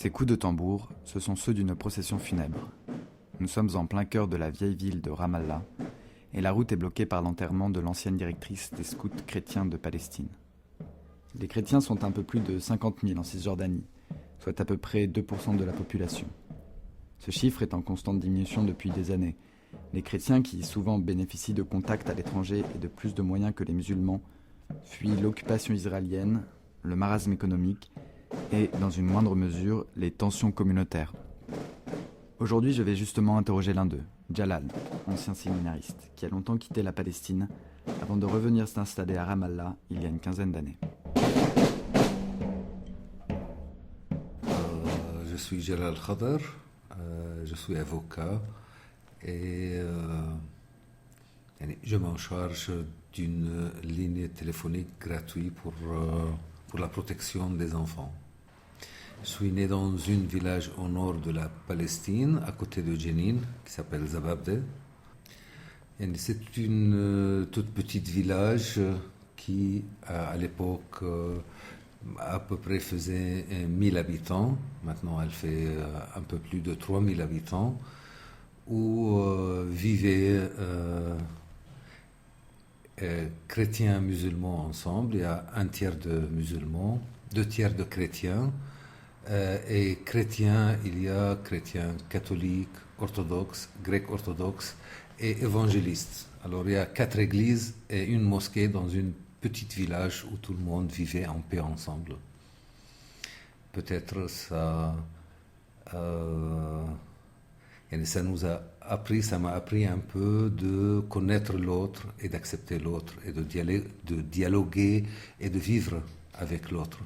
Ces coups de tambour, ce sont ceux d'une procession funèbre. Nous sommes en plein cœur de la vieille ville de Ramallah, et la route est bloquée par l'enterrement de l'ancienne directrice des scouts chrétiens de Palestine. Les chrétiens sont un peu plus de 50 000 en Cisjordanie, soit à peu près 2% de la population. Ce chiffre est en constante diminution depuis des années. Les chrétiens, qui souvent bénéficient de contacts à l'étranger et de plus de moyens que les musulmans, fuient l'occupation israélienne, le marasme économique et, dans une moindre mesure, les tensions communautaires. Aujourd'hui, je vais justement interroger l'un d'eux, Jalal, ancien séminariste, qui a longtemps quitté la Palestine avant de revenir s'installer à Ramallah il y a une quinzaine d'années. Je suis Jalal Khadr, je suis avocat et je m'en charge d'une ligne téléphonique gratuite pour la protection des enfants. Je suis né dans un village au nord de la Palestine, à côté de Jenin, qui s'appelle Zababde. C'est une toute petite village qui, à l'époque, à peu près faisait 1000 habitants. Maintenant, elle fait un peu plus de 3000 habitants, où vivaient chrétiens et musulmans ensemble. Il y a un tiers de musulmans, 2 tiers de chrétiens. Et chrétiens, il y a chrétiens catholiques, orthodoxes, grecs orthodoxes et évangélistes. Alors il y a 4 églises et une mosquée dans un petit village où tout le monde vivait en paix ensemble. Peut-être ça m'a appris un peu de connaître l'autre et d'accepter l'autre et de dialoguer et de vivre avec l'autre.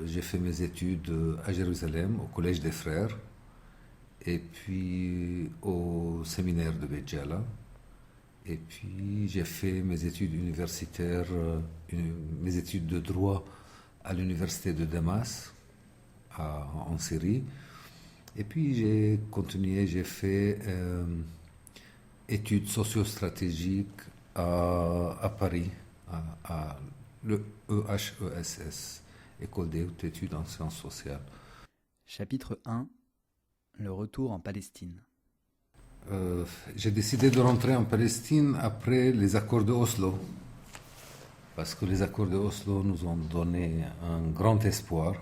J'ai fait mes études à Jérusalem, au Collège des Frères, et puis au séminaire de Beit Jala. Et puis j'ai fait mes études universitaires, mes études de droit à l'université de Damas, en Syrie. Et puis j'ai continué, j'ai fait études socio-stratégiques à Paris, à le EHESS. École des hautes études en sciences sociales. Chapitre 1. Le retour en Palestine. J'ai décidé de rentrer en Palestine après les accords de Oslo, parce que les accords de Oslo nous ont donné un grand espoir.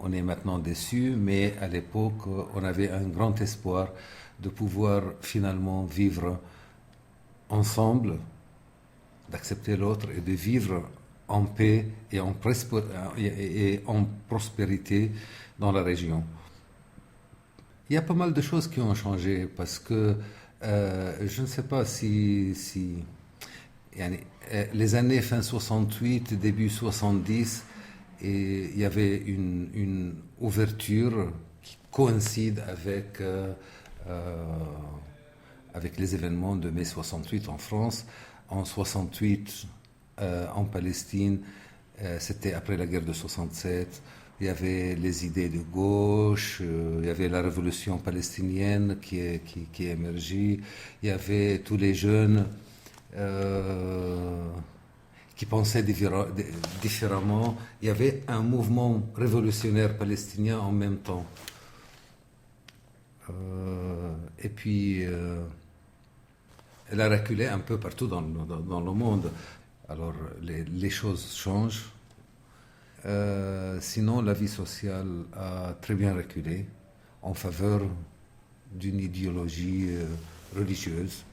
On est maintenant déçus, mais à l'époque, on avait un grand espoir de pouvoir finalement vivre ensemble, d'accepter l'autre et de vivre en paix et en prospérité dans la région. Il y a pas mal de choses qui ont changé parce que je ne sais pas si les années fin 68, début 70, et il y avait une ouverture qui coïncide avec les événements de mai 68 en France. En 68, en Palestine, c'était après la guerre de 67, il y avait les idées de gauche, il y avait la révolution palestinienne qui émergeait, il y avait tous les jeunes qui pensaient différemment, il y avait un mouvement révolutionnaire palestinien en même temps. Et puis elle a reculé un peu partout dans le monde. Alors, les choses changent. Sinon, la vie sociale a très bien reculé en faveur d'une idéologie religieuse.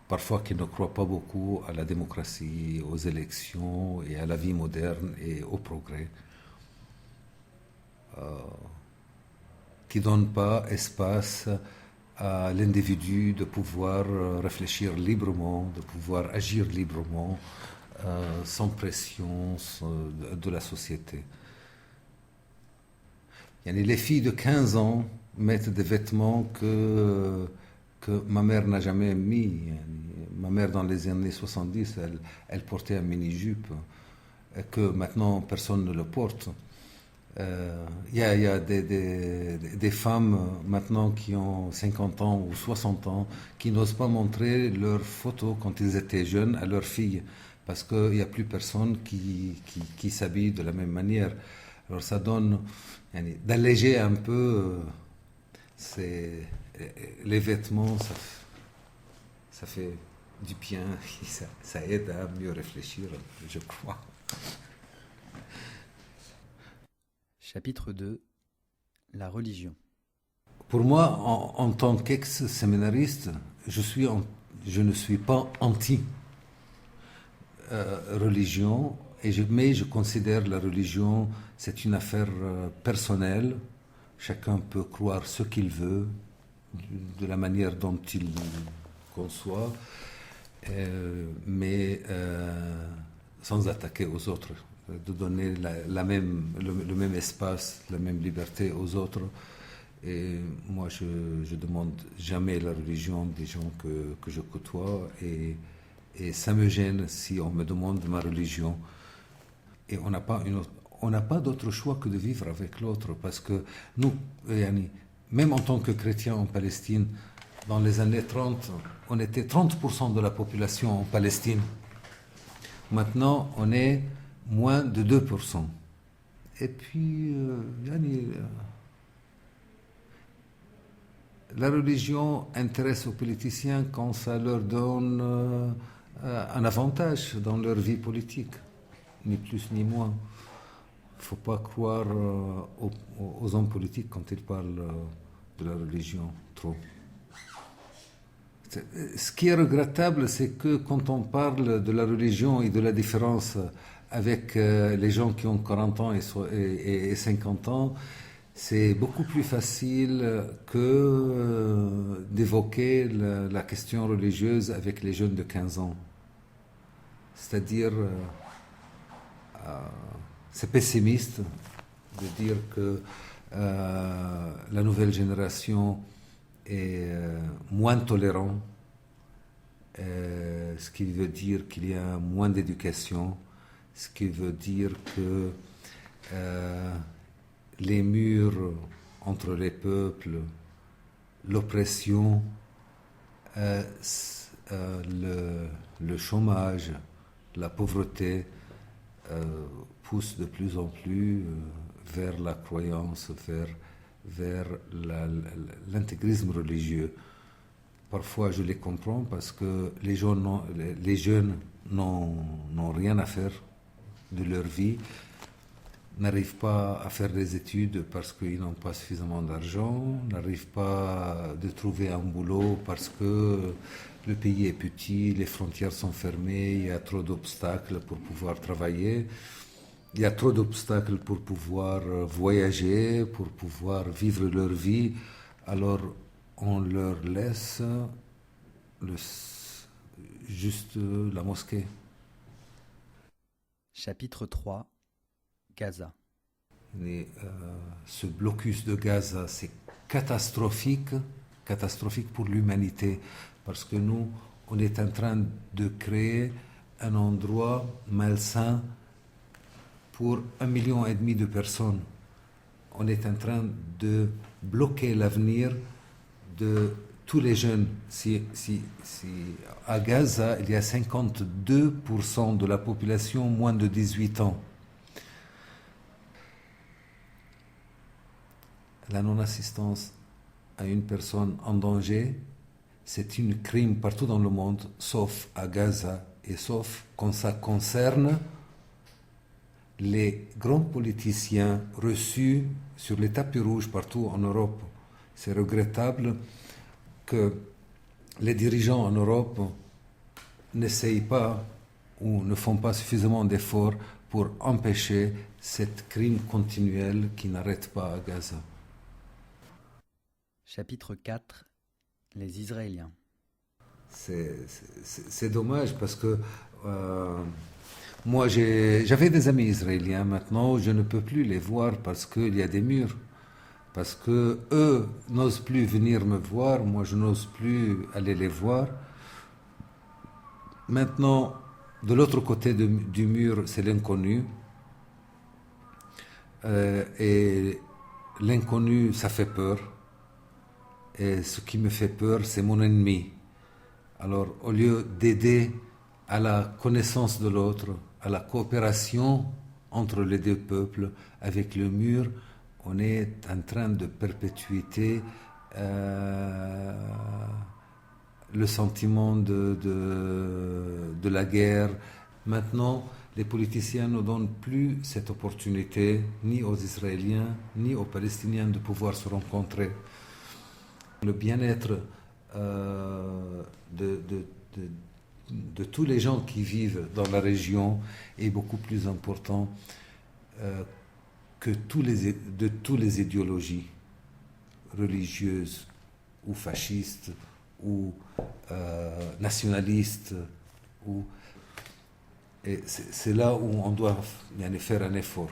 Parfois qui ne croit pas beaucoup à la démocratie, aux élections et à la vie moderne et au progrès. Qui ne donne pas espace à l'individu de pouvoir réfléchir librement, de pouvoir agir librement, sans pression de la société. Les filles de 15 ans mettent des vêtements que ma mère n'a jamais mis. Ma mère, dans les années 70, elle portait un mini-jupe, que maintenant personne ne le porte. Il y a des femmes maintenant qui ont 50 ans ou 60 ans qui n'osent pas montrer leurs photos quand ils étaient jeunes à leurs filles parce qu'il n'y a plus personne qui s'habille de la même manière. Alors ça donne d'alléger un peu c'est, les vêtements, ça fait du bien, ça aide à mieux réfléchir, je crois. Chapitre 2. La religion. Pour moi, en tant qu'ex-séminariste, je ne suis pas anti-religion, mais je considère la religion, c'est une affaire personnelle. Chacun peut croire ce qu'il veut, de la manière dont il conçoit, mais sans attaquer aux autres, de donner le même espace, la même liberté aux autres. Et moi, je demande jamais la religion des gens que je côtoie, et ça me gêne si on me demande ma religion. Et on n'a pas d'autre choix que de vivre avec l'autre, parce que nous, même en tant que chrétiens en Palestine, dans les années 30, on était 30% de la population en Palestine. Maintenant, on est moins de 2%. Et puis, la religion intéresse aux politiciens quand ça leur donne un avantage dans leur vie politique, ni plus ni moins. Il ne faut pas croire aux hommes politiques quand ils parlent de la religion trop. Ce qui est regrettable, c'est que quand on parle de la religion et de la différence avec les gens qui ont 40 ans et 50 ans, c'est beaucoup plus facile que d'évoquer la question religieuse avec les jeunes de 15 ans. C'est-à-dire, c'est pessimiste de dire que la nouvelle génération est moins tolérant, ce qui veut dire qu'il y a moins d'éducation, ce qui veut dire que les murs entre les peuples, l'oppression, le chômage, la pauvreté poussent de plus en plus vers la croyance, vers l'intégrisme religieux. Parfois, je les comprends parce que les jeunes n'ont rien à faire de leur vie, n'arrivent pas à faire des études parce qu'ils n'ont pas suffisamment d'argent, n'arrivent pas à trouver un boulot parce que le pays est petit, les frontières sont fermées, il y a trop d'obstacles pour pouvoir travailler, il y a trop d'obstacles pour pouvoir voyager, pour pouvoir vivre leur vie. Alors, on leur laisse juste la mosquée. Chapitre 3. Gaza. Ce blocus de Gaza, c'est catastrophique pour l'humanité, parce que nous, on est en train de créer un endroit malsain pour 1,5 million de personnes. On est en train de bloquer l'avenir de tous les jeunes. Si à Gaza, il y a 52% de la population moins de 18 ans. La non-assistance à une personne en danger, c'est un crime partout dans le monde, sauf à Gaza, et sauf quand ça concerne les grands politiciens reçus sur les tapis rouges partout en Europe. C'est regrettable que les dirigeants en Europe n'essayent pas ou ne font pas suffisamment d'efforts pour empêcher cette crime continuel qui n'arrête pas à Gaza. Chapitre 4. Les Israéliens. C'est dommage parce que moi j'avais des amis israéliens. Maintenant je ne peux plus les voir parce qu'il y a des murs, parce que eux n'osent plus venir me voir, moi je n'ose plus aller les voir. Maintenant, de l'autre côté du mur, c'est l'inconnu. Et l'inconnu, ça fait peur. Et ce qui me fait peur, c'est mon ennemi. Alors, au lieu d'aider à la connaissance de l'autre, à la coopération entre les deux peuples, avec le mur, on est en train de perpétuer le sentiment de la guerre. Maintenant, les politiciens ne donnent plus cette opportunité, ni aux Israéliens, ni aux Palestiniens, de pouvoir se rencontrer. Le bien-être de tous les gens qui vivent dans la région est beaucoup plus important que de toutes les idéologies religieuses ou fascistes ou nationalistes. Et c'est là où on doit faire un effort.